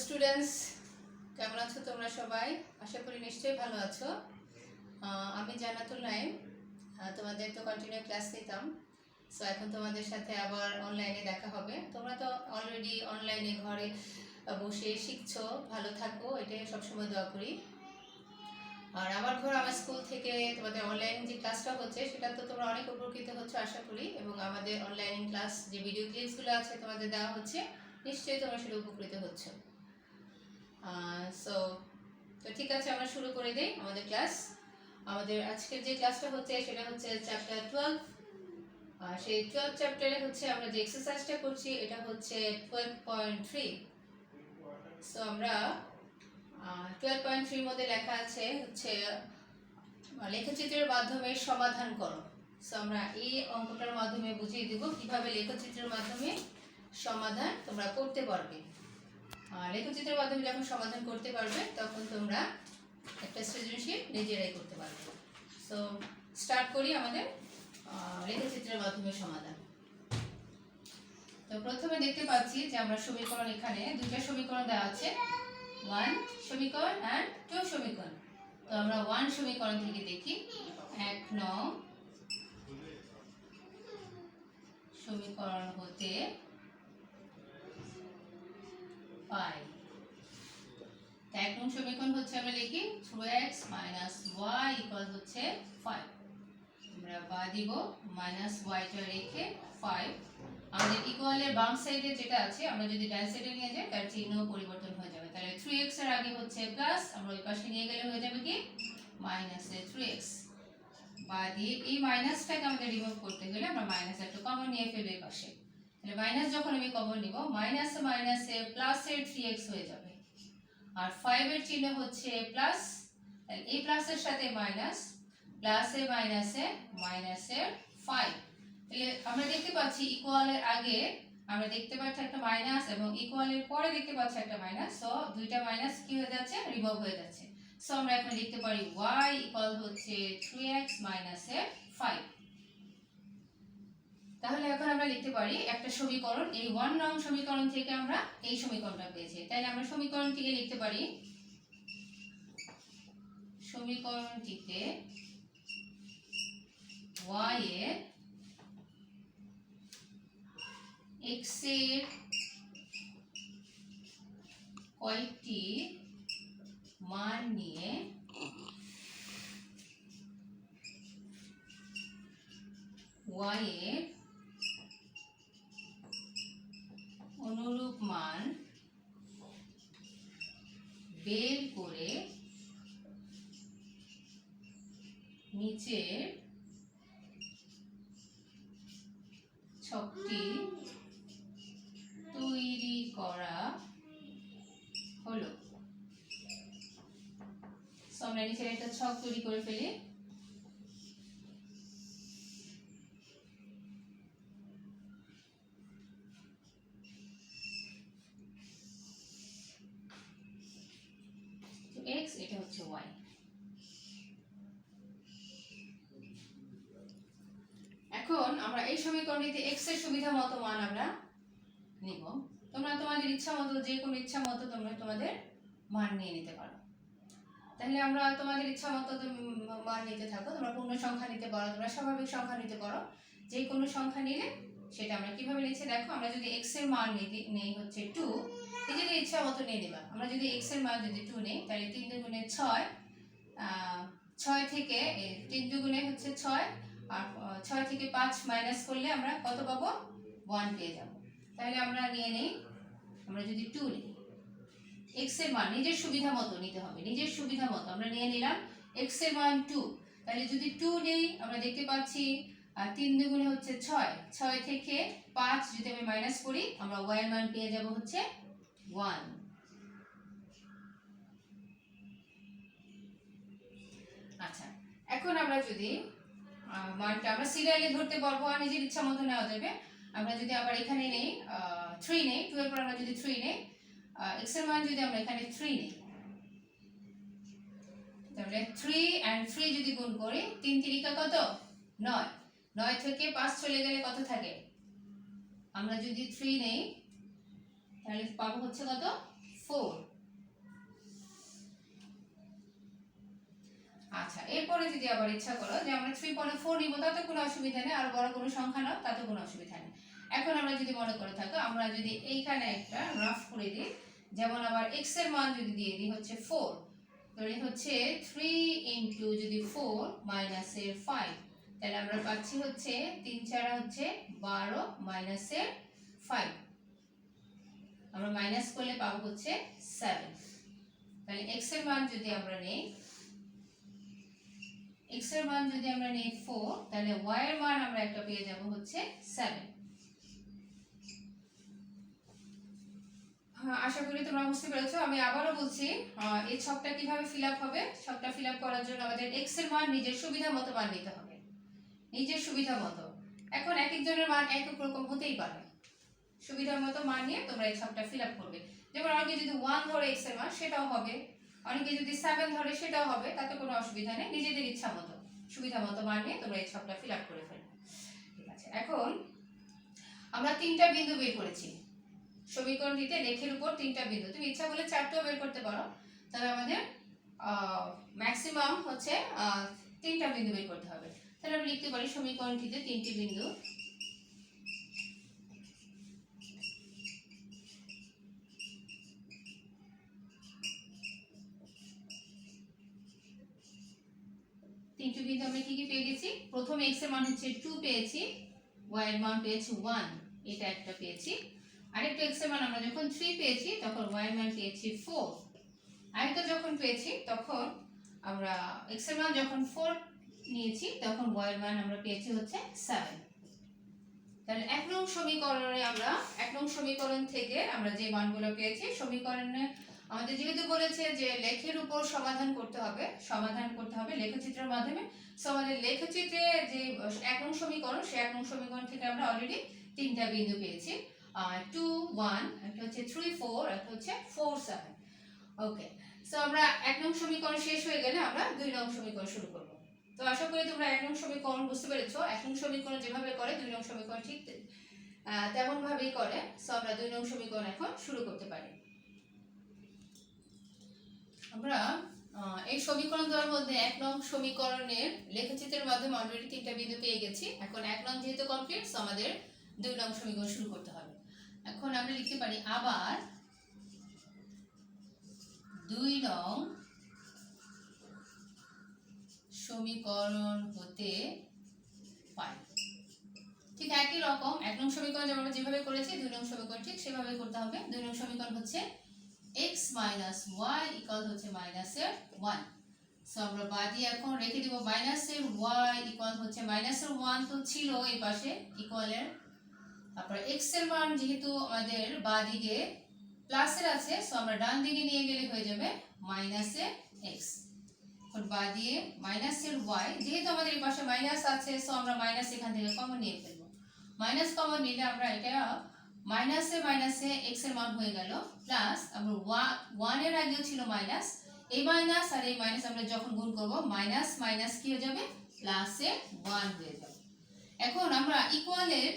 Students, কেমন আছো তোমরা সবাই? আশা করি নিশ্চয়ই ভালো আছো। আমি জান্নাতুল নাইম, তোমাদের তো কন্টিনিউ ক্লাস নিতাম। সো এখন তোমাদের সাথে আবার অনলাইনে দেখা হবে। তোমরা তো অলরেডি অনলাইনে ঘরে বসে শিখছো, ভালো থাকো, এটাই সবসময় দোয়া করি। আর আমার ঘর আমার স্কুল থেকে তোমাদের অনলাইন যে ক্লাসটা হচ্ছে সেটা তো তোমরা অনেক উপকৃত হচ্ছে আশা করি, এবং আমাদের অনলাইন ক্লাস যে ভিডিও ক্লিপসগুলো আছে তোমাদের দেওয়া হচ্ছে, নিশ্চয়ই তোমরা সেটা উপকৃত হচ্ছে। তো ঠিক আছে, আমরা শুরু করে দিই আমাদের ক্লাস। আমাদের আজকের যে ক্লাসটা হচ্ছে সেটা হচ্ছে চ্যাপ্টার 12। সেই 12 চ্যাপ্টারে হচ্ছে আমরা যে এক্সারসাইজটা করছি এটা হচ্ছে 12.3। সো আমরা 12.3 মধ্যে লেখা আছে হচ্ছে লেখচিত্রের মাধ্যমে সমাধান করো। সো আমরা এই অঙ্কটার মাধ্যমে বুঝিয়ে দেব কিভাবে লেখচিত্রের মাধ্যমে সমাধান তোমরা করতে পারবে। লেখচিত্রের মাধ্যমে যখন সমাধান করতে পারবে তখন তোমরা একটা সৃজনশীল নিজেরাই করতে পারবে। সো স্টার্ট করি আমাদের লেখচিত্রের মাধ্যমে সমাধান। তো প্রথমে দেখতে পাচ্ছি যে আমরা সমীকরণ, এখানে দুটো সমীকরণ দেওয়া আছে, 1 সমীকরণ অ্যান্ড 2 সমীকরণ। তো আমরা 1 সমীকরণ থেকে দেখি। 1 নং সমীকরণ হতে পাই। 1 নং সমীকরণ হচ্ছে আমরা লিখি 3x y হচ্ছে 5। আমরা বা দিব -y-টা রেখে 5। আমাদের ইকুয়ালের বাম সাইডে যেটা আছে আমরা যদি ডান সাইডে নিয়ে যাই তার চিহ্ন পরিবর্তন হয়ে যাবে। তাহলে 3x এর আগে হচ্ছে প্লাস, আমরা ওই পাশে নিয়ে গেলে হয়ে যাবে কি -3x। বা দিয়ে এই মাইনাসটাকে আমাদের রিমুভ করতে গেলে আমরা মাইনাস একটা কমন নিয়ে ফেলবো এই পাশে। তাহলে মাইনাস যখন আমি কমন নিব, মাইনাসে মাইনাসে প্লাসের 3x হয়ে যাবে। আর 5 এর চিহ্ন হচ্ছে প্লাস, তাহলে এই প্লাসের সাথে মাইনাস, প্লাসে মাইনাসে মাইনাসের 5। তাহলে আমরা দেখতে পাচ্ছি ইকুয়ালের আগে আমরা দেখতে পাচ্ছি একটা মাইনাস, এবং ইকুয়ালের পরে দেখতে পাচ্ছি একটা মাইনাস। সো দুইটা মাইনাস কি হয়ে যাচ্ছে, রিমুভ হয়ে যাচ্ছে। সো আমরা এখন লিখতে পারি y ইকুয়াল হচ্ছে 3x মাইনাসে 5। তাহলে এখন আমরা লিখতে পারি একটা সমীকরণ, এই 1 নং সমীকরণ থেকে আমরা এই সমীকরণটা পেয়েছি। তাহলে আমরা সমীকরণটিকে লিখতে পারি, সমীকরণটিতে y এর x এর কয়েকটি মান নিয়ে y এর অনুরূপ মান বের করে নিচের ছকটি তৈরি করা হলো। সো আমরা নিচের একটা ছক তৈরি করে ফেলি। x, এটা হচ্ছে y। এখন আমরা এই সমীকরণটিতে x এর সুবিধা মতো মান আমরা নিব। তোমরা তোমাদের ইচ্ছা মতো, যে কোনো ইচ্ছা মতো তোমরা তোমাদের মান নিয়ে নিতে পারো। তাহলে আমরা তোমাদের ইচ্ছা মতো মান নিতে থাকো। তোমরা পূর্ণ সংখ্যা নিতে পারো, তোমরা স্বাভাবিক সংখ্যা নিতে পারো, যে কোনো সংখ্যা নিলে সেটা আমরা কিভাবে নিচ্ছি দেখো। আমরা যদি x এর মান নেই হচ্ছে 2, এই যদি ইচ্ছা মতো নিয়ে নিবা। আমরা যদি x এর মান যদি 2 নেই, তাহলে 3 দুগুণে 6, 6 থেকে 3 দুগুণে হচ্ছে 6, আর 6 থেকে 5 মাইনাস করলে আমরা কত পাবো, 1 পেয়ে যাব। তাহলে আমরা নিয়ে নেই, আমরা যদি 2 নিই, x এর মান নিজের সুবিধা মতো নিতে হবে, নিজের সুবিধা মতো আমরা নিয়ে নিলাম x এর মান 2। তাহলে যদি 2 নেই, আমরা দেখতে পাচ্ছি 3 দুগুণে হচ্ছে 6, 6 থেকে 5 যদি আমি মাইনাস করি আমরা y এর মান পেয়ে যাব হচ্ছে 1। আচ্ছা, এখন আমরা যদি মানটা আমরা সিরিয়ালি ধরতে পারবো, আর নিজের ইচ্ছা মতো নেওয়া যাবে। আমরা যদি আবার এখানে নেই 3 নেই, 2 এর পর আমরা যদি 3 নেই, x এর মান যদি আমরা এখানে 3 নেই, তাহলে 3 and 3 যদি গুণ করি, 3 তিরিকা কত, 9, 9 থেকে 5 চলে গেলে কত থাকে, আমরা যদি 3 নেই তাহলে পাবো হচ্ছে কত, 4। আচ্ছা, এরপরে যদি আবার ইচ্ছা করো যে আমরা 3.4 নিব, তাতে কোনো অসুবিধা নেই, আর বড় কোনো সংখ্যা নাও, তাতে কোনো অসুবিধা নেই। এখন আমরা যদি মনে করে থাকো, আমরা যদি এইখানে একটা রাফ করে দিই, যেমন আবার x এর মান যদি দিয়ে দিই হচ্ছে 4, তাহলে হচ্ছে 3 ইনটু যদি 4 মাইনাস এর 5, তাহলে আমরা পাচ্ছি হচ্ছে 3 4 হচ্ছে 12 মাইনাস এর 5, আমরা মাইনাস করলে পাবো হচ্ছে 7। তাহলে x এর মান যদি আমরা নেই, x এর মান যদি আমরা নেই 4, তাহলে y এর মান আমরা একটা পেয়ে যাব হচ্ছে 7। আশা করি তোমরা বুঝতে পেরেছো। আমি আবারও বলছি, এই ছকটা কিভাবে ফিল আপ হবে। ছকটা ফিল আপ করার জন্য আমাদের x এর মান নিজের সুবিধা মতো মান নিতে হবে, নিজের সুবিধা মতো। এখন এক একজনের মান এক এক রকম হতেই পারে, সুবিধা মতো মান নিয়ে তোমরা এই ছকটা ফিল আপ করবে। যেমন অনেকে যদি 1 ধরে x এর মান, সেটাও হবে, অনেকে যদি 7 ধরে সেটাও হবে, তাতে কোনো অসুবিধা নেই। নিজেদের ইচ্ছা মতো সুবিধা মতো মান নিয়ে তোমরা এই ছকটা ফিল আপ করে ফেলবে। ঠিক আছে, এখন আমরা 3টা বিন্দু বের করেছি সমীকরণটিতে। লেখের উপর 3টা বিন্দু, তুমি ইচ্ছা করলে 4টাও বের করতে পারো, তবে আমাদের ম্যাক্সিমাম হচ্ছে 3টা বিন্দু বের করতে হবে। তাহলে আমরা লিখতে পারি সমীকরণটিতে 3টি বিন্দু। তিনটি বিন্দু আমরা কি কি পেয়ে গেছি? প্রথম x এর মান হচ্ছে 2 পেয়েছি, y এর মান পেয়েছি 1, এটা একটা পেয়েছি। আরেকটা x এর মান আমরা যখন 3 পেয়েছি, তখন y এর মান পেয়েছি 4। আরেকটা যখন পেয়েছি, তখন আমরা x এর মান যখন 4 নিয়েছি, তখন y এর মান আমরা পেয়েছি হচ্ছে 7। তাহলে 1 নং সমীকরণে আমরা 1 নং সমীকরণ থেকে আমরা যে মানগুলো পেয়েছি, সমীকরণে আমাদের যেহেতু বলেছে যে লেখের উপর সমাধান করতে হবে লেখচিত্রের মাধ্যমে। সো আমাদের লেখচিত্রে যে 1 নং সমীকরণ, সেই 1 নং সমীকরণ থেকে আমরা অলরেডি 3টা বিন্দু পেয়েছি, 2 1, একটা হচ্ছে 3 4, একটা হচ্ছে 4 7। ওকে, সো আমরা 1 নং সমীকরণ শেষ হয়ে গেলে আমরা 2 নং সমীকরণ শুরু করব। তো আশা করি তোমরা 1 নং সমীকরণ বুঝতে পেরেছো। 1 নং সমীকরণ যেভাবে করে 2 নং সমীকরণ ঠিক তেমন ভাবেই করে। সো আমরা 2 নং সমীকরণ এখন শুরু করতে পারি। আমরা এই সমীকরণ দেওয়ার মধ্যে 1 নং সমীকরণের লেখচিত্রের মাধ্যমে অলরেডি 3টা বিন্দু পেয়ে গেছি। এখন 1 নং যেহেতু কমপ্লিট, সো আমাদের 2 নং সমীকরণ শুরু করতে হবে। এখন আমরা লিখতে পারি আবার 2 নং সমীকরণ হতে পাই। ঠিক একই রকম 1 নং সমীকরণ আমরা যেভাবে করেছি, 2 নং সমীকরণ ঠিক সেভাবে করতে হবে। 2 নং সমীকরণ হচ্ছে x minus y ইকুয়াল হচ্ছে মাইনাস এর 1। সো আমরা বাদি এখন রেখে দিব মাইনাস এর y ইকুয়াল হচ্ছে মাইনাস এর 1 তো ছিল এই পাশে ইকুয়ালের। তারপর x এর মান যেহেতু আমাদের বাদিকে প্লাসের আছে, সো আমরা ডান দিকে নিয়ে গেলে হয়ে যাবে মাইনাস এর x। এখন বাদিয়ে মাইনাস এর y, যেহেতু আমাদের এই পাশে মাইনাস আছে, সো আমরা মাইনাস এখান থেকে কমন নিয়ে ফেলব। মাইনাস কমন নিলে আমরা এটা মাইনাসে x এর মান হয়ে গেল, প্লাস আমরা 1 এর আগেও ছিল মাইনাস, এই মাইনাস আর এই মাইনাস আমরা যখন গুণ করব, মাইনাস মাইনাস কি হয়ে যাবে, প্লাসে 1 হয়ে যাবে। এখন আমরা ইকুয়ালের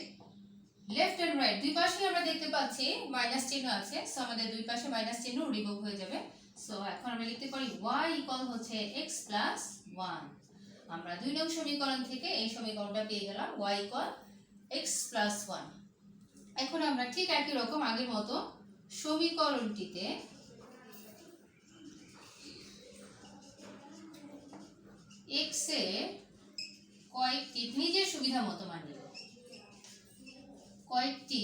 লেফট এন্ড রাইট দুই পাশে আমরা দেখতে পাচ্ছি মাইনাস চিহ্ন আছে, সো আমাদের দুই পাশে মাইনাস চিহ্ন রিমুভ হয়ে যাবে। সো এখন আমরা লিখতে পারি y ইকুয়াল হচ্ছে x প্লাস 1। আমরা 2 নং সমীকরণ থেকে এই সমীকরণটা পেয়ে গেলাম y ইকুয়াল x প্লাস 1। এখন আমরা ঠিক একই রকম আগের মতো সমীকরণটিতে x এর কয়েকটি নিজের সুবিধা মতো মান নিব, কয়েকটি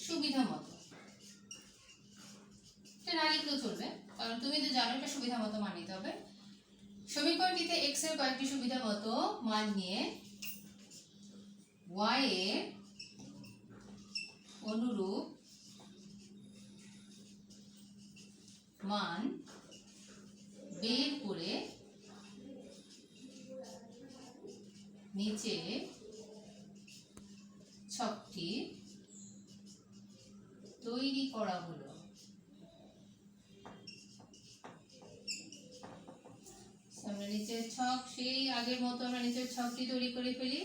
সুবিধা মতো। এটা না লিখলেও চলবে, কারণ তুমি তো জানো এটা সুবিধা মতো মান নিতে হবে। সমীকরণটিতে x এর কয়েকটি সুবিধা মতো মান নিয়ে y এর অনুরূপ মান বের করে নিচে ছকটি তৈরি করা হলো। আমরা নিচের ছক সেই আগের মতো আমরা নিচের ছকটি তৈরি করে ফেলি।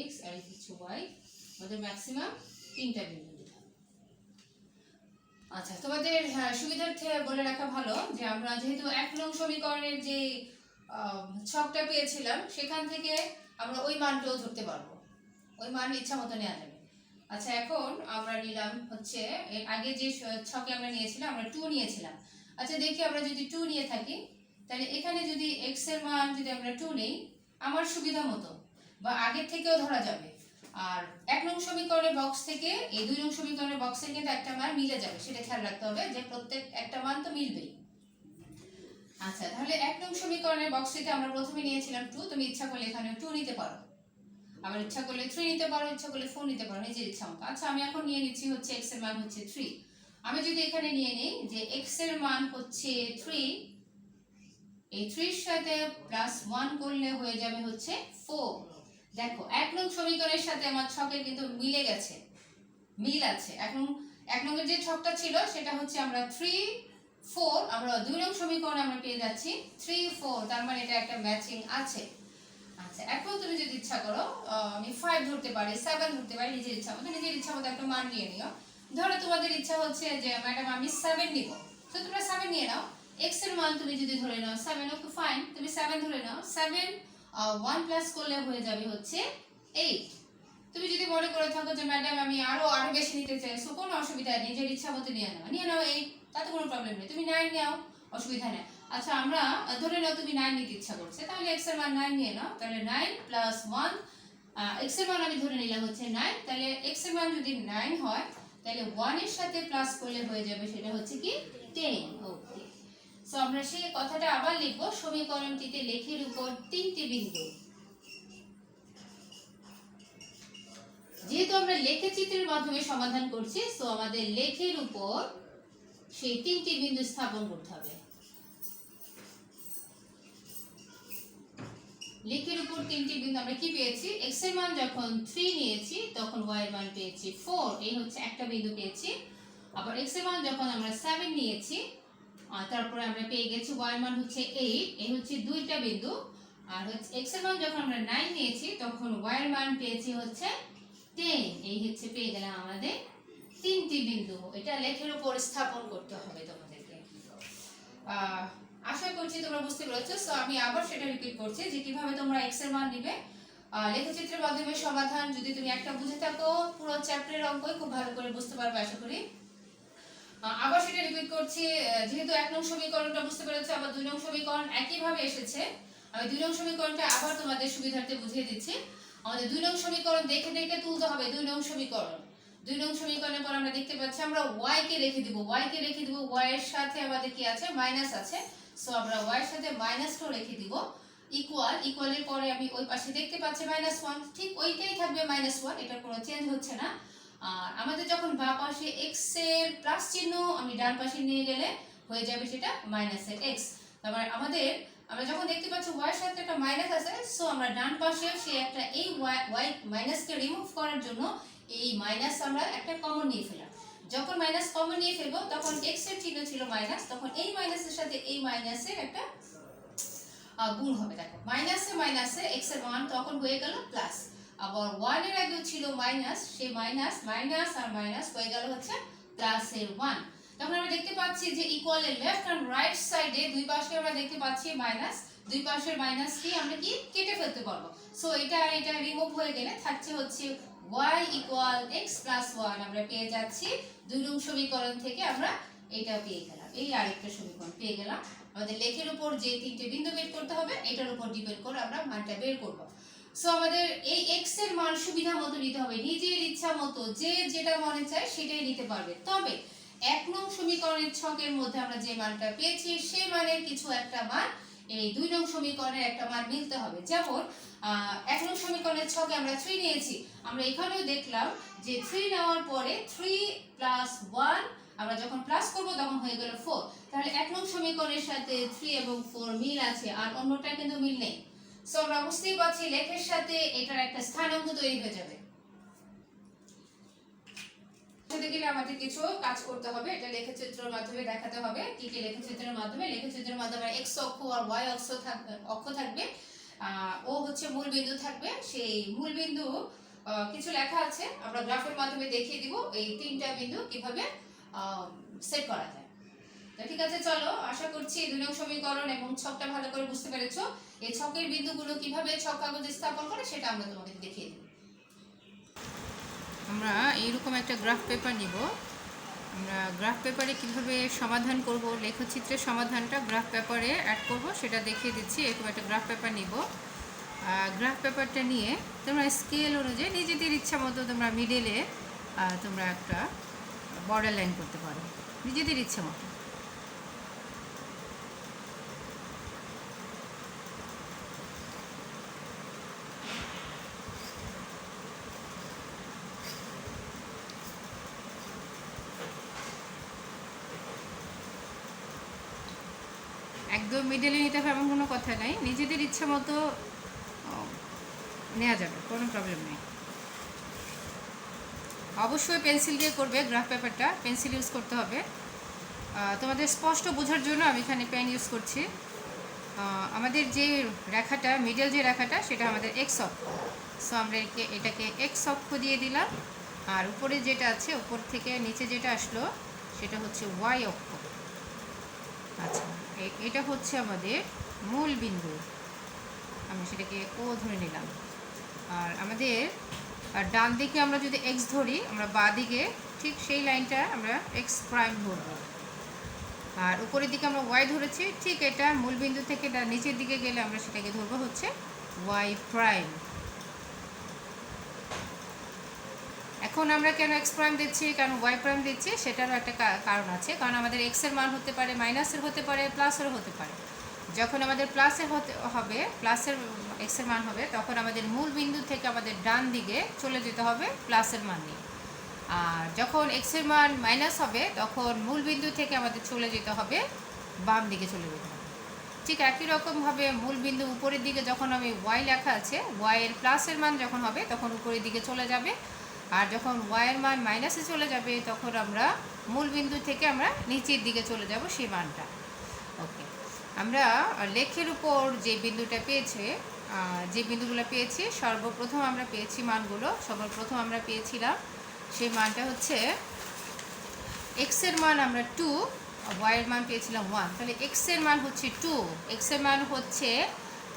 x আর হচ্ছে y, আমাদের ম্যাক্সিমাম তিনটা বিন্দু নিতে হবে। আচ্ছা, তোমাদের সুবিধার্থে বলে রাখা ভালো যে আমরা যেহেতু 1 নং সমীকরণের যে ছকটা পেয়েছিলাম সেখান থেকে আমরা ওই মানটাও ধরতে পারবো, ওই মান ইচ্ছা মতো নেওয়া যাবে। আচ্ছা, এখন আমরা নিলাম হচ্ছে এর আগে যে ছকে আমরা নিয়েছিলাম, আমরা 2 নিয়েছিলাম। আচ্ছা, দেখি আমরা যদি 2 নিয়ে থাকি তাহলে এখানে যদি x এর মান যদি আমরা 2 নেই আমার সুবিধা মতো বা আগের থেকেও ধরা যাবে। আর 1 নং সমীকরণের বক্স থেকে এই 2 নং সমীকরণের বক্সে কিন্তু একটা মান মিলে যাবে, সেটা খেয়াল রাখতে হবে যে প্রত্যেক একটা মান তো মিলবেই। আচ্ছা, তাহলে 1 নং সমীকরণের বক্সটিতে আমরা প্রথমে নিয়েছিলাম 2, তুমি ইচ্ছা করলে এখানে 2 নিতে পারো, আবার ইচ্ছা করলে 3 নিতে পারো, ইচ্ছা করলে 4 নিতে পারো, নিজের ইচ্ছা মতো। আচ্ছা, আমি এখন নিয়ে নিচ্ছি হচ্ছে x এর মান হচ্ছে 3। আমি যদি এখানে নিয়ে নেই যে x এর মান হচ্ছে 3, এই 3 এর সাথে +1 করলে হয়ে যাবে হচ্ছে 4। দেখো 1 নং সমীকরণের সাথে আমার ছকের কিন্তু মিলে গেছে, মিল আছে। এখন 1 নং এর যে ছকটা ছিল সেটা হচ্ছে আমরা 3 4, আমরা 2 নং সমীকরণে আমরা পেয়ে যাচ্ছি 3 4, তার মানে এটা একটা ম্যাচিং আছে। আচ্ছা, এখন তুমি যদি ইচ্ছা করো আমি 5 ধরতে পারি, 7 ধরতে পারি, নিজের ইচ্ছা মতো, নিজের ইচ্ছা মতো একটা মান নিয়ে নিও। ধরো তোমাদের ইচ্ছা হচ্ছে যে ম্যাডাম আমি 7 নিব, তো তোমরা 7 নিয়ে নাও। x এর মান তুমি যদি ধরে নাও 7, ওকে ফাইন, তুমি 7 ধরে নাও। 7 1 প্লাস করলে হয়ে যাবে হচ্ছে 8। তুমি যদি মনে করে থাকো যে ম্যাডাম আমি আরো বেশি নিতে চাই, সো কোনো অসুবিধা নেই, নিজের ইচ্ছা মতো নিয়ে নাও 8, তাতে কোনো প্রবলেম নেই। তুমি 9 নাও, অসুবিধা নেই। আচ্ছা, আমরা ধরে নাও তুমি 9 নিতে ইচ্ছা করছে, তাহলে x এর মান 9 নিয়ে নাও। তাহলে 9 প্লাস 1, x এর মান আমি ধরে নিলাম হচ্ছে 9, তাহলে x এর মান যদি 9 হয় তাহলে 1 এর সাথে প্লাস করলে হয়ে যাবে সেটা হচ্ছে কি 10। ওকে, সো আমরা সেই কথাটা আবার লিখব। সমীকরণটিতে লেখের উপর 3টি বিন্দু, যেহেতু আমরা লেখে চিত্রের মাধ্যমে সমাধান করছি, সো আমাদের লেখের উপর সেই 3টি বিন্দু স্থাপন করতে হবে। লেখের উপর 3টি বিন্দু আমরা কি পেয়েছি? x এর মান যখন 3 নিয়েছি তখন y এর মান পেয়েছি 4, এই হচ্ছে একটা বিন্দু পেয়েছি। আবার x এর মান যখন আমরা 7 নিয়েছি তারপরে আমরা পেয়ে গেছি y এর মান হচ্ছে 8, এই হচ্ছে দুইটা বিন্দু। আর হচ্ছে x এর মান যখন আমরা 9 নিয়েছি তখন y এর মান পেয়েছি হচ্ছে 10, এই হচ্ছে পেয়ে গেলাম আমাদের 3টি বিন্দু। এটা লেখের উপর স্থাপন করতে হবে তোমাদেরকে। আশা করছি তোমরা বুঝতে পেরেছো। সো আমি আবার সেটা রিপিট করছি যে কিভাবে তোমরা x এর মান নেবে। লেখচিত্রের মাধ্যমে সমাধান যদি তুমি একটা বুঝে থাকো পুরো চ্যাপ্টারের অঙ্কই খুব ভালো করে বুঝতে পারবে আশা করি। আবার সেটা রিপিট করছি, যেহেতু 1 নং সমীকরণটা বুঝতে পেরেছো, আবার 2 নং সমীকরণ একই ভাবে এসেছে। আমি 2 নং সমীকরণটা আবার তোমাদের সুবিধার্থে বুঝিয়ে দিচ্ছি। আমাদের 2 নং সমীকরণ দেখে দেখে তুলতে হবে। 2 নং সমীকরণ, 2 নং সমীকরণের পর আমরা দেখতে পাচ্ছি আমরা y কে রেখে দিব, y এর সাথে আমাদের কি আছে? মাইনাস আছে। সো আমরা y এর সাথে মাইনাসটাও রেখে দিব। ইকুয়ালের পরে আমি ওই পাশে দেখতে পাচ্ছি -1, ঠিক ওইটাই থাকবে -1, এটা কোনো চেঞ্জ হচ্ছে না। আর আমাদের যখন বাম পাশে x এর প্লাস চিহ্ন আমি ডান পাশে নিয়ে গেলে হয়ে যাবে সেটা মাইনাসের x। তারপর আমরা যখন দেখতে পাচ্ছি y এর সাথে একটা মাইনাস আছে, সো আমরা ডান পাশে সেই একটা এই y মাইনাসকে রিমুভ করার জন্য এই মাইনাস আমরা একটা কমন নিয়ে ফেললাম। যখন মাইনাস কমন নিয়ে ফেলবো তখন x এর চিহ্ন ছিল মাইনাস, তখন এই মাইনাসের সাথে এই মাইনাসের একটা গুণ হবে। দেখো মাইনাসে x এর মান তখন হয়ে গেল প্লাস, আবার 1 এর আগে ছিল মাইনাস, সেই মাইনাস আর মাইনাস হয়ে গেল হচ্ছে প্লাসের 1। তখন আমরা দেখতে পাচ্ছি যে ইকুয়ালের লেফট এন্ড রাইট সাইডে দুই পাশে আমরা দেখতে পাচ্ছি মাইনাস, দুই পাশের মাইনাসটি আমরা কি কেটে ফেলতে পারবো। সো এটা রিমুভ হয়ে গেলে থাকছে হচ্ছে y ইকুয়াল x প্লাস 1। আমরা পেয়ে যাচ্ছি 2 নং সমীকরণ থেকে আমরা এটা পেয়ে গেলাম, এই আরেকটা সমীকরণ পেয়ে গেলাম। আমাদের লেখের উপর যে 3টে বিন্দু বের করতে হবে এটার উপর ডিপেন্ড করে আমরা মানটা বের করব। সো আমাদের এই x এর মান সুবিধা মতো নিতে হবে, নিজের ইচ্ছা মতো যে যেটা মনে চায় সেটাই নিতে পারবে। তবে 1 নং সমীকরণের ছকের মধ্যে আমরা যে মানটা পেয়েছি সেই মানের কিছু একটা মান এই 2 নং সমীকরণের একটা মান মিলতে হবে। যেমন 1 নং সমীকরণের ছকে আমরা 3 নিয়েছি, আমরা এখানেও দেখলাম যে 3 নেওয়ার পরে 3 প্লাস 1 আমরা যখন প্লাস করব তখন হয়ে গেল 4। তাহলে 1 নং সমীকরণের সাথে 3 এবং 4 মিল আছে, আর অন্যটা কিন্তু মিল নেই। সো আমরা বুঝতেই পারছি লেখের সাথে এটার একটা স্থানাঙ্ক তৈরি হয়ে যাবে। সেটা গেলে আমাদের কিছু কাজ করতে হবে, এটা লেখচিত্রের মাধ্যমে দেখাতে হবে। কি কি লেখচিত্রের মাধ্যমে x অক্ষ আর y অক্ষ থাকবে। ও হচ্ছে মূল বিন্দু থাকবে, সেই মূল বিন্দু কিছু লেখা আছে, আমরা গ্রাফের মাধ্যমে দেখিয়ে দিব এই তিনটা বিন্দু কিভাবে সেট করা যায়। তো ঠিক আছে, চলো, আশা করছি 2 নং সমীকরণ এবং ছকটা ভালো করে বুঝতে পেরেছো। এই ছকের বিন্দুগুলো কিভাবে ছক কাগজে স্থাপন করে সেটা আমরা তোমাকে দেখিয়ে দেব। আমরা এইরকম একটা গ্রাফ পেপার নিব। আমরা গ্রাফ পেপারে কিভাবে সমাধান করব, লেখচিত্রের সমাধানটা গ্রাফ পেপারে অ্যাড করব সেটা দেখিয়ে দিচ্ছি। এরকম একটা গ্রাফ পেপার নিব। গ্রাফ পেপারটা নিয়ে তোমরা স্কেল অনুযায়ী নিজেদের ইচ্ছা মতো তোমরা মিডলে তোমরা একটা বর্ডার লাইন করতে পারো নিজেদের ইচ্ছা মতো। একদম মিডলে নিতে হবে এমন কোনো কথা নাই, নিজেদের ইচ্ছা মতো নেওয়া যাবে, কোনো প্রবলেম নেই। অবশ্যই পেন্সিল দিয়ে করবে গ্রাফ পেপারটা, পেন্সিল ইউজ করতে হবে। তোমাদের স্পষ্ট বোঝার জন্য আমি এখানে পেন ইউজ করছি। আমাদের যে রেখাটা মিডল যে রেখাটা সেটা আমাদের এক্স অক্ষ, সো আমরা এটাকে এক্স অক্ষ দিয়ে দিলাম। আর উপরে যেটা আছে, উপর থেকে নিচে যেটা আসলো সেটা হচ্ছে ওয়াই অক্ষ। আচ্ছা, এটা হচ্ছে আমাদের মূল বিন্দু, আমি সেটাকে ও ধরে নিলাম। আর আমাদের ডান দিকে আমরা যদি এক্স ধরি, আমরা বাঁ দিকে ঠিক সেই লাইনটা আমরা এক্স প্রাইম ধরবো। আর উপরের দিকে আমরা ওয়াই ধরেছি, ঠিক এটা মূল বিন্দু থেকে নিচের দিকে গেলে আমরা সেটাকে ধরবো হচ্ছে ওয়াই প্রাইম। এখন আমরা কেন এক্স প্রাইম দিচ্ছি, কেন ওয়াই প্রাইম দিচ্ছি সেটারও একটা কারণ আছে। কারণ আমাদের এক্সের মান হতে পারে মাইনাসের, হতে পারে প্লাসেরও হতে পারে। যখন আমাদের প্লাসের হবে, প্লাসের এক্সের মান হবে, তখন আমাদের মূল বিন্দু থেকে আমাদের ডান দিকে চলে যেতে হবে প্লাসের মান নিয়ে। আর যখন এক্সের মান মাইনাস হবে তখন মূল বিন্দু থেকে আমাদের চলে যেতে হবে বাম দিকে চলে যেতে হবে। ঠিক একই রকমভাবে মূল বিন্দু উপরের দিকে যখন আমি ওয়াই লেখা আছে, ওয়াইয়ের প্লাসের মান যখন হবে তখন উপরের দিকে চলে যাবে। আর যখন ওয়াইয়ের মান মাইনাসে চলে যাবে তখন আমরা মূল বিন্দু থেকে আমরা নিচের দিকে চলে যাব সেই মানটা। ওকে, আমরা লেখের উপর যে বিন্দুটা পেয়েছে, যে বিন্দুগুলো পেয়েছি, সর্বপ্রথম আমরা পেয়েছি মানগুলো, সর্বপ্রথম আমরা পেয়েছিলাম সেই মানটা হচ্ছে এক্সের মান আমরা 2, ওয়াইয়ের মান পেয়েছিলাম 1। তাহলে এক্সের মান হচ্ছে 2, এক্সের মান হচ্ছে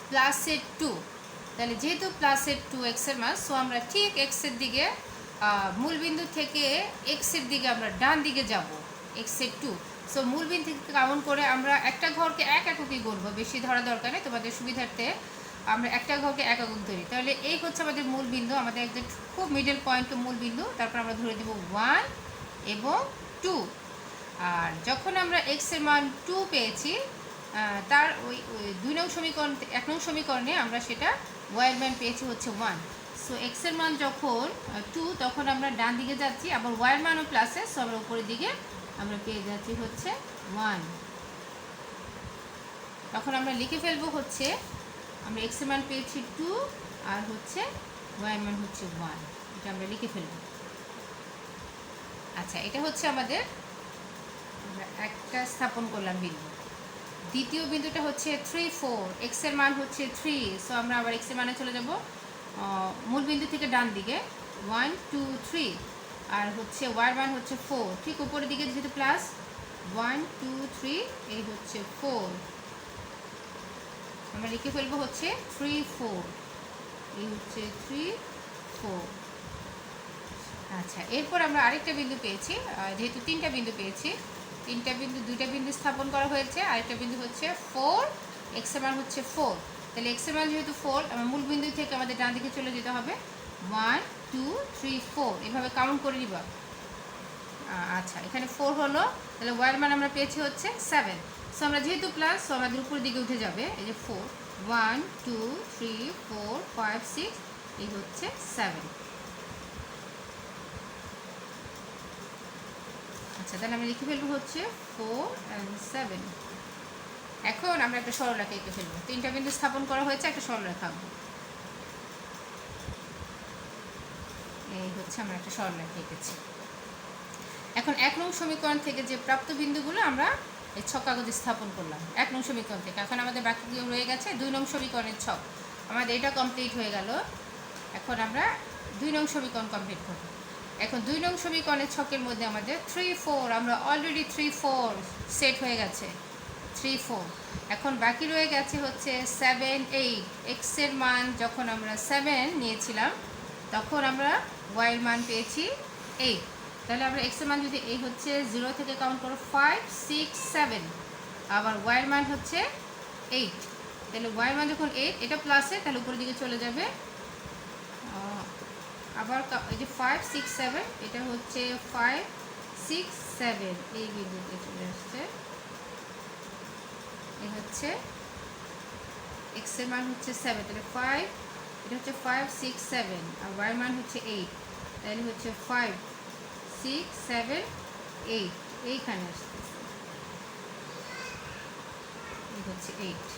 প্লাসের 2। তাহলে যেহেতু প্লাসের 2 এক্সের মান, সো আমরা ঠিক এক্সের দিকে মূল বিন্দু থেকে এক্সের দিকে আমরা ডান দিকে যাব, এক্সের 2। সো মূল বিন্দু থেকে কাউন্ট করে আমরা একটা ঘরকে এক এককই গণবো, বেশি ধরা দরকার নেই, তোমাদের সুবিধার্থে আমরা একটা ঘরকে এক একক ধরি। তাহলে এই হচ্ছে আমাদের মূল বিন্দু, আমাদের একদম খুব মিডল পয়েন্ট মূল বিন্দু। তারপর আমরা ধরে দেব 1 এবং 2। আর যখন আমরা এক্সের মান 2 পেয়েছি, তার ওই 2 নং সমীকরণ, 1 নং সমীকরণে আমরা সেটা ওয়াইয়ের মান পেয়েছি হচ্ছে 1। সো এক্সের মান যখন 2 তখন আমরা ডান দিকে যাচ্ছি, আবার ওয়াইয়ের মানও প্লাসে, সো আমরা উপরের দিকে আমরা পেয়ে যাচ্ছি হচ্ছে 1। তখন আমরা লিখে ফেলবো হচ্ছে আমরা এক্সের মান পেয়েছি 2 আর হচ্ছে ওয়াইয়ের মান হচ্ছে 1, এটা আমরা লিখে ফেলবো। আচ্ছা, এটা হচ্ছে আমাদের একটা স্থাপন করলাম বিন্দু। দ্বিতীয় বিন্দুটা হচ্ছে 3, 4, এক্সের মান হচ্ছে 3, সো আমরা আবার এক্সের মানে চলে যাব মূল বিন্দু থেকে ডান দিকে 1, 2, 3। আর হচ্ছে ওয়াইয়ের মান হচ্ছে 4, ঠিক উপরের দিকে যেহেতু প্লাস 1, 2, 3, এই হচ্ছে 4, আমরা লিখে ফেলবো হচ্ছে 3, 4, এই হচ্ছে 3, 4। আচ্ছা, এরপর আমরা আরেকটা বিন্দু পেয়েছি, যেহেতু তিনটা বিন্দু পেয়েছি, দুইটা বিন্দু স্থাপন করা হয়েছে। আরেকটা বিন্দু হচ্ছে 4, এক্সের মান হচ্ছে 4। তাহলে এক্সের মান যেহেতু 4, আমার মূল বিন্দু থেকে আমাদের ডান দিকে চলে যেতে হবে 1, 2, 3, 4, এভাবে কাউন্ট করে নিবা। আচ্ছা, এখানে 4 হলো, তাহলে ওয়াইয়ের মান আমরা পেয়েছি হচ্ছে 7। সো আমরা যেহেতু প্লাস, সো আমাদের উপরের দিকে উঠে যাবে, এই যে 4, 1, 2, 3, 4, 5, 6, এই হচ্ছে 7। আচ্ছা, তাহলে আমরা লিখে ফেলবো হচ্ছে 4 and 7। এখন আমরা একটা সরলরেখা এঁকে ফেলবো, তিনটা বিন্দু স্থাপন করা হয়েছে, একটা সরলরেখা আঁকবো। এই হচ্ছে আমরা একটা সরলরেখা এঁকেছি। এখন 1 নং সমীকরণ থেকে যে প্রাপ্ত বিন্দুগুলো আমরা এই ছক কাগজে স্থাপন করলাম 1 নং সমীকরণ থেকে। এখন আমাদের বাকিগুলো রয়ে গেছে 2 নং সমীকরণের ছক, আমাদের এটা কমপ্লিট হয়ে গেল। এখন আমরা 2 নং সমীকরণ কমপ্লিট করব। এখন 2 নং সমীকরণের ছকের মধ্যে আমাদের 3 4 আমরা অলরেডি 3 4 সেট হয়ে গেছে 3 4। এখন বাকি রয়ে গেছে হচ্ছে 7 8। এক্স এর মান যখন আমরা 7 নিয়েছিলাম তখন আমরা ওয়াই এর মান পেয়েছি 8। তাহলে আমরা এক্স এর মান যদি এই হচ্ছে 0 থেকে কাউন্ট করো 5 6 7, আবার ওয়াই এর মান হচ্ছে 8। তাহলে ওয়াই এর মান যখন 8, এটা প্লাসে তাহলে উপরের দিকে চলে যাবে। আবার এই যে 5 6 7, এটা হচ্ছে 5 6 7 এই বিন্দুতে চলে আসছে। এই হচ্ছে এক্স এর মান হচ্ছে 7, তাহলে 5, এটা হচ্ছে 5 6 7, আর ওয়াই এর মান হচ্ছে 8, তাহলে হচ্ছে 5 6 7 8 এইখানে আসতেছে, এই হচ্ছে 8।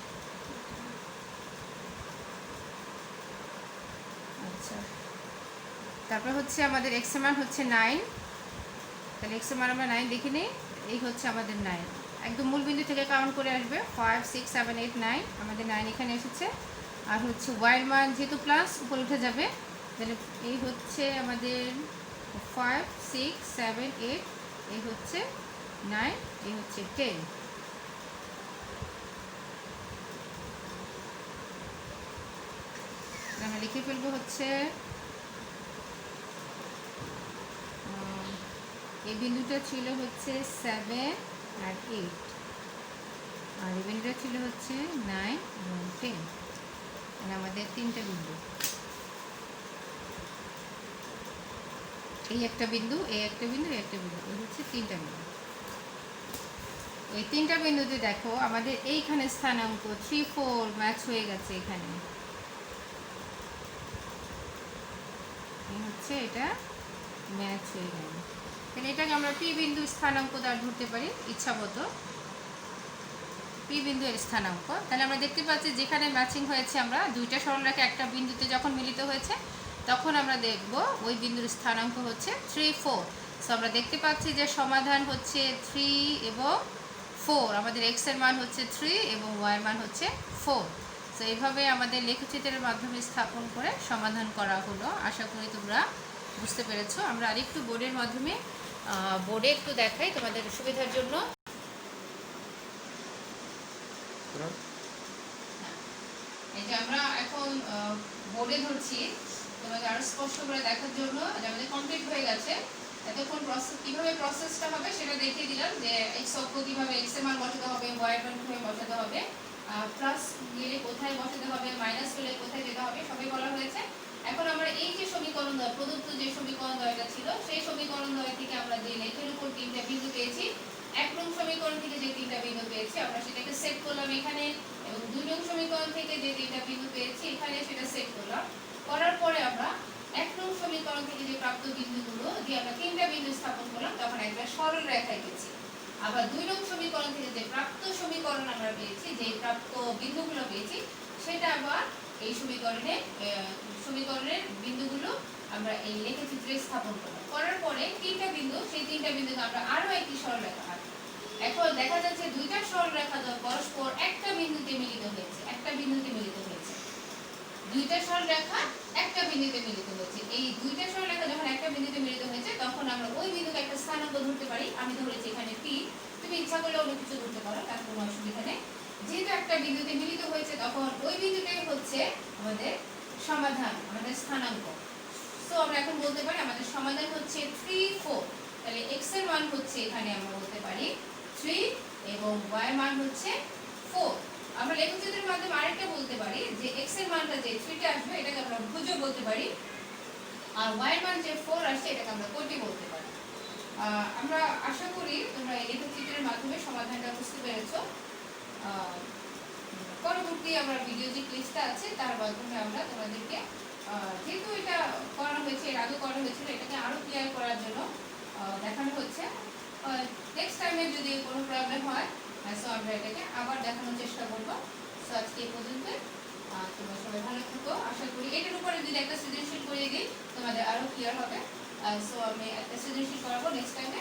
আচ্ছা, তারপর হচ্ছে আমাদের এক্স এর মান হচ্ছে 9, তাহলে এক্স এর মান আমরা 9 দেখে নিই। এই হচ্ছে আমাদের 9, একদম মূল বিন্দু থেকে কাউন্ট করে আসবে 5 6 7 8 9, আমাদের 9 এখানে এসেছে। আর হচ্ছে ওয়াই এর মান যেহেতু প্লাস উপরে উঠে যাবে, তাহলে এই হচ্ছে আমাদের 5 6 7 8, এই হচ্ছে 9, এই হচ্ছে 10। আমরা লিখে ফেলবো হচ্ছে এই বিন্দুটা ছিল হচ্ছে 7 আর 8, আর এই বিন্দুটা ছিল হচ্ছে 9 এবং 10। মানে আমাদের 3টা বিন্দু, এই একটা বিন্দু, এই একটা বিন্দু, এই একটা বিন্দু, এই হচ্ছে 3টা বিন্দু। এই 3টা বিন্দুতে দেখো আমাদের এইখানে স্থানাঙ্ক 3 4 ম্যাচ হয়ে গেছে। এখানে হচ্ছে এটা ম্যাচ হয়ে গেল, তাহলে এটাকে আমরা পি বিন্দু স্থানাঙ্ক দ্বারা ধরতে পারি ইচ্ছা মতো, পি বিন্দু এর স্থানাঙ্ক। তাহলে আমরা দেখতে পাচ্ছি যেখানে ম্যাচিং হয়েছে, আমরা দুইটা সরলরেখা একটা বিন্দুতে যখন মিলিত হয়েছে তখন আমরা দেখব ওই বিন্দুর স্থানাঙ্ক হচ্ছে 3 4। সো আমরা দেখতে পাচ্ছি যে সমাধান হচ্ছে 3 এবং 4, আমাদের এক্স এর মান হচ্ছে 3 এবং ওয়াই এর মান হচ্ছে 4। সো এইভাবে আমাদের লেখচিত্রের মাধ্যমে স্থাপন করে সমাধান করা হলো। আশা করি তোমরা বুঝতে পেরেছো। আমরা আরেকটু বোর্ডের মাধ্যমে বোর্ডে একটু দেখাই তোমাদের সুবিধার জন্য। এই যে আমরা এখন বোর্ডে ধরছি তোমাদের আরো স্পষ্ট করে দেখার জন্য, যে আমাদের কমপ্লিট হয়ে গেছে। এতক্ষণ কিভাবে প্রসেসটা হবে সেটা দেখিয়ে দিলাম, যে এক্স অক্ষ কিভাবে এক্স এর মান বসাতে হবে, ওয়াই এর মান কিভাবে বসাতে হবে, প্লাস গেলে কোথায় বসাতে হবে, মাইনাস হলে কোথায় যেতে হবে, সবই বলা হয়েছে। এখন আমরা এই যে সমীকরণ দ্বয়, প্রদত্ত যে সমীকরণ দ্বয়টা ছিল সেই সমীকরণ দ্বয় থেকে আমরা যে লেখের উপর 3টা বিন্দু পেয়েছি, 1 নং সমীকরণ থেকে যে 3টা বিন্দু পেয়েছি আমরা সেটাকে সেট করলাম এখানে, এবং 2 নং সমীকরণ থেকে যে 3টা বিন্দু পেয়েছি এখানে সেটা সেট করলাম। করার পরে আমরা 1 নং সমীকরণ থেকে যে প্রাপ্ত বিন্দুগুলো দিয়ে আমরা 3টা বিন্দু স্থাপন করলাম, তখন একটা সরল রেখায় গেছি। আবার 2 নং সমীকরণ থেকে যে প্রাপ্ত সমীকরণ আমরা পেয়েছি, যে প্রাপ্ত বিন্দুগুলো পেয়েছি, সেটা আবার এই সমীকরণের বিন্দুগুলো আমরা এই লেখচিত্রে স্থাপন করলাম। করার পরে 3টা বিন্দু, সেই 3টা বিন্দুকে আমরা আরো একটি সরলরেখা আঁকবো। এখন দেখা যাচ্ছে দুইটা সরলরেখা পরস্পর একটা বিন্দুতে মিলিত হয়েছে, একটা বিন্দুতে মিলিত হয়েছে। দুইটা সরলরেখা একটা বিন্দুতে মিলিত হয়েছে। এই দুইটা সরলরেখা যখন একটা বিন্দুতে মিলিত হয়েছে তখন আমরা ওই বিন্দুকে একটা স্থানাঙ্ক ধরতে পারি। আমি ধরেছি এখানে পি, তুমি ইচ্ছা করলে অন্য কিছু ধরতে পারো, তার কোনো অসুবিধা নেই। যেহেতু একটা বিন্দুতে মিলিত হয়েছে তখন ওই বিন্দুটাই হচ্ছে আমাদের সমাধান, আমাদের স্থানাঙ্ক। সো আমরা এখন বলতে পারি আমাদের সমাধান হচ্ছে 3 4। তাহলে x এর মান হচ্ছে এখানে আমরা বলতে পারি 3 এবং y এর মান হচ্ছে 4। আমরা লেখচিত্রের মাধ্যমে আরেকটা বলতে পারি যে x এর মানটা যে 3টা আসবে এটাকে আমরা ভুজও বলতে পারি, আর y এর মান যে 4 আসছে এটাকে আমরা কোটি বলতে পারি। আমরা আশা করি তোমরা এই লেখচিত্রের মাধ্যমে সমাধানটা বুঝতে পেরেছো। পরবর্তী আমরা ভিডিও যে ক্লিপটা আছে তার মাধ্যমে আমরা তোমাদেরকে যেহেতু এটা করানো হয়েছে, এর আগে করানো হয়েছিল, এটাকে আরো ক্লিয়ার করার জন্য দেখানো হচ্ছে। নেক্সট টাইমে যদি কোনো প্রবলেম হয় সো আমরা এটাকে আবার দেখানোর চেষ্টা করবো। সো আজকে এই পর্যন্ত, তোমরা সবাই ভালো থাকো। আশা করি এটার উপরে যদি একটা সৃজনশীল করিয়ে দিই তোমাদের আরো ক্লিয়ার হবে। সো আমি একটা সৃজনশীল করাবো নেক্সট টাইমে,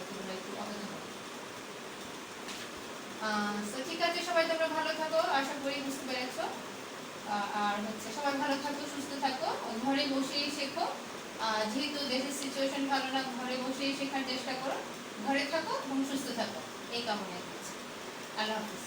তোমরা একটু অবগত হবে। সো ঠিক আছে, সবাই তোমরা ভালো থাকো, আশা করি বুঝতে পেরেছো। আর হচ্ছে সবাই ভালো থাকো, সুস্থ থাকো, ঘরে বসেই শেখো। যেহেতু দেশের সিচুয়েশন ভালো না, ঘরে বসেই শেখার চেষ্টা করো। ঘরে থাকো এবং সুস্থ থাকো, এই কামনা করছি। আল্লাহ হাফিজ।